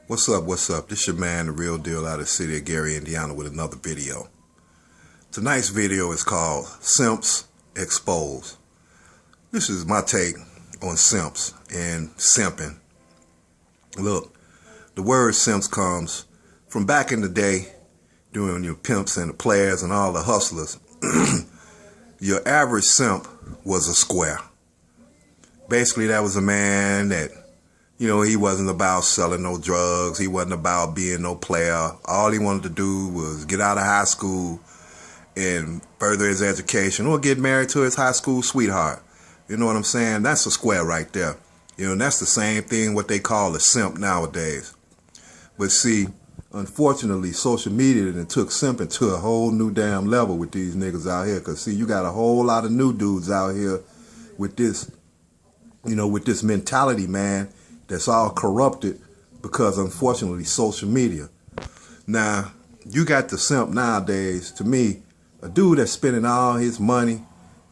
What's up, what's up? This your man, The Real Deal, out of the city of Gary, Indiana, with another video. Tonight's video is called Simps Exposed. This is my take on simps and simping. Look, the word simps comes from back in the day, during your pimps and the players and all the hustlers. Your average simp was a square. Basically, that was a man that, he wasn't about selling no drugs. He wasn't about being no player. All he wanted to do was get out of high school and further his education or get married to his high school sweetheart. You know what I'm saying? That's a square right there. And that's the same thing what they call a simp nowadays. But see, unfortunately, social media done took simping to a whole new damn level with these niggas out here. Because, see, you got a whole lot of new dudes out here with this, with this mentality, man, that's all corrupted because, unfortunately, social media. Now, you got the simp nowadays, to me, a dude that's spending all his money,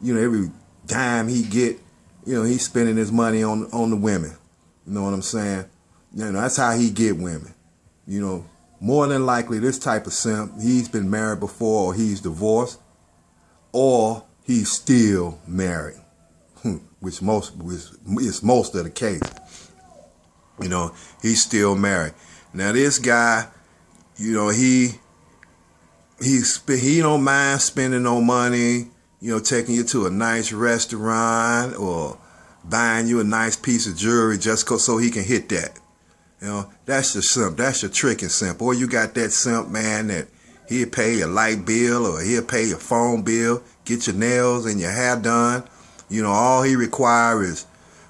every dime he get, he's spending his money on the women. You know what I'm saying? That's how he get women. More than likely, this type of simp, he's been married before, or he's divorced, or he's still married, which is most of the case. He's still married. Now this guy, he don't mind spending no money, taking you to a nice restaurant or buying you a nice piece of jewelry just so he can hit that. That's the simp. That's your tricking simp. Or you got that simp, man, that he'll pay your light bill or he'll pay your phone bill, get your nails and your hair done. All he requires is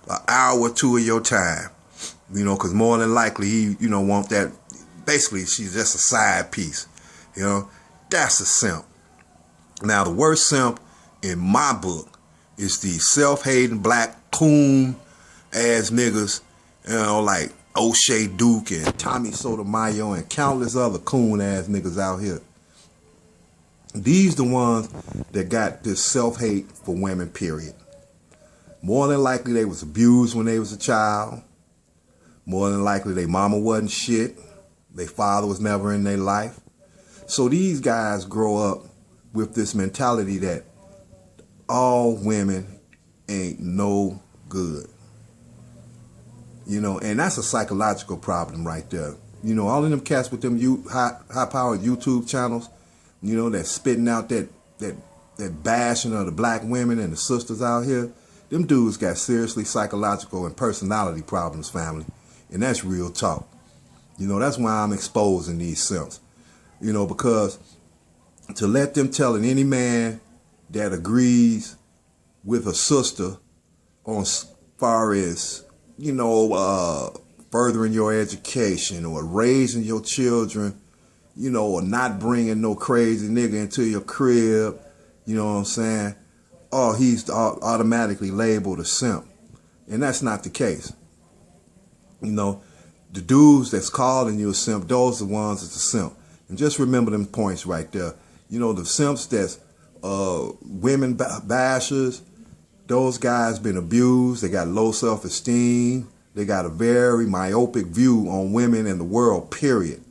an hour or two of your time. Because more than likely he, want that. Basically, she's just a side piece. That's a simp. Now, the worst simp in my book is the self-hating black coon ass niggas, like O'Shea Duke and Tommy Sotomayor and countless other coon ass niggas out here. These the ones that got this self-hate for women, period. More than likely they was abused when they was a child. More than likely their mama wasn't shit. Their father was never in their life. So these guys grow up with this mentality that all women ain't no good. And that's a psychological problem right there. All of them cats with them high-powered YouTube channels, that's spitting out that bashing of the black women and the sisters out here, them dudes got seriously psychological and personality problems, family. And that's real talk. That's why I'm exposing these simps. Because to let them telling any man that agrees with a sister on far as, furthering your education or raising your children, or not bringing no crazy nigga into your crib, you know what I'm saying? Oh, he's automatically labeled a simp. And that's not the case. The dudes that's calling you a simp, those are the ones that's a simp. And just remember them points right there. The simps that's women bashers, those guys been abused. They got low self-esteem. They got a very myopic view on women and the world, period.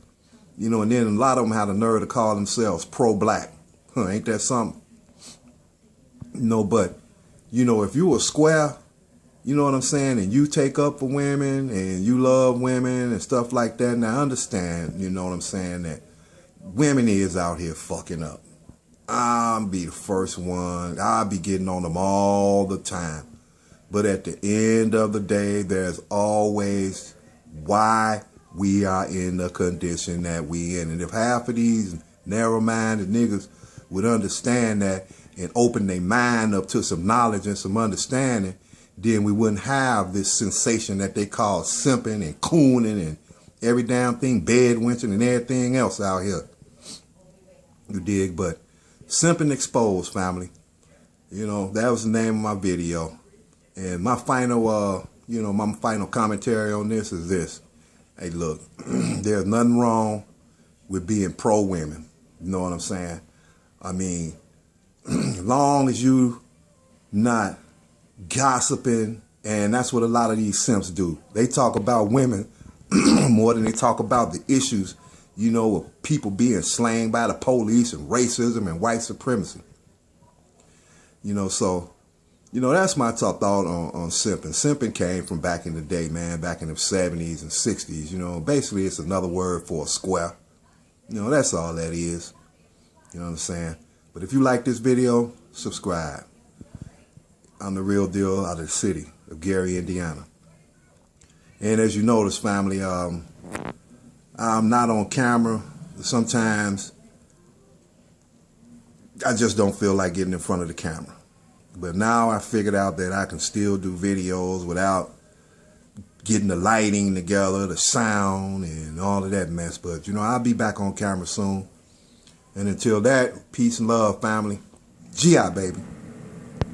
And then a lot of them have the nerve to call themselves pro-black. Ain't that something? But, if you a square, you know what I'm saying, and you take up for women and you love women and stuff like that, now understand, you know what I'm saying, that women is out here fucking up. I'll be the first one. I'll be getting on them all the time. But at the end of the day, there's always why we are in the condition that we in. And if half of these narrow-minded niggas would understand that and open their mind up to some knowledge and some understanding, then we wouldn't have this sensation that they call simping and cooning and every damn thing, bedwenching and everything else out here. You dig? But Simpin Exposed, family. That was the name of my video. And my final, my final commentary on this is this. Hey, look, there's nothing wrong with being pro-women. You know what I'm saying? I mean, as long as you not gossiping, and that's what a lot of these simps do. They talk about women more than they talk about the issues, you know, of people being slain by the police and racism and white supremacy. You know, so, you know, that's my top thought on Simpin. Simpin came from back in the day, man, back in the 70s and 60s. You know, basically it's another word for a square. You know, that's all that is. You know what I'm saying? But if you like this video, subscribe. I'm the real deal out of the city of Gary, Indiana. And as you notice, family, I'm not on camera. Sometimes I just don't feel like getting in front of the camera. But now I figured out that I can still do videos without getting the lighting together, the sound, and all of that mess. But, you know, I'll be back on camera soon. And until that, peace and love, family. G.I., baby.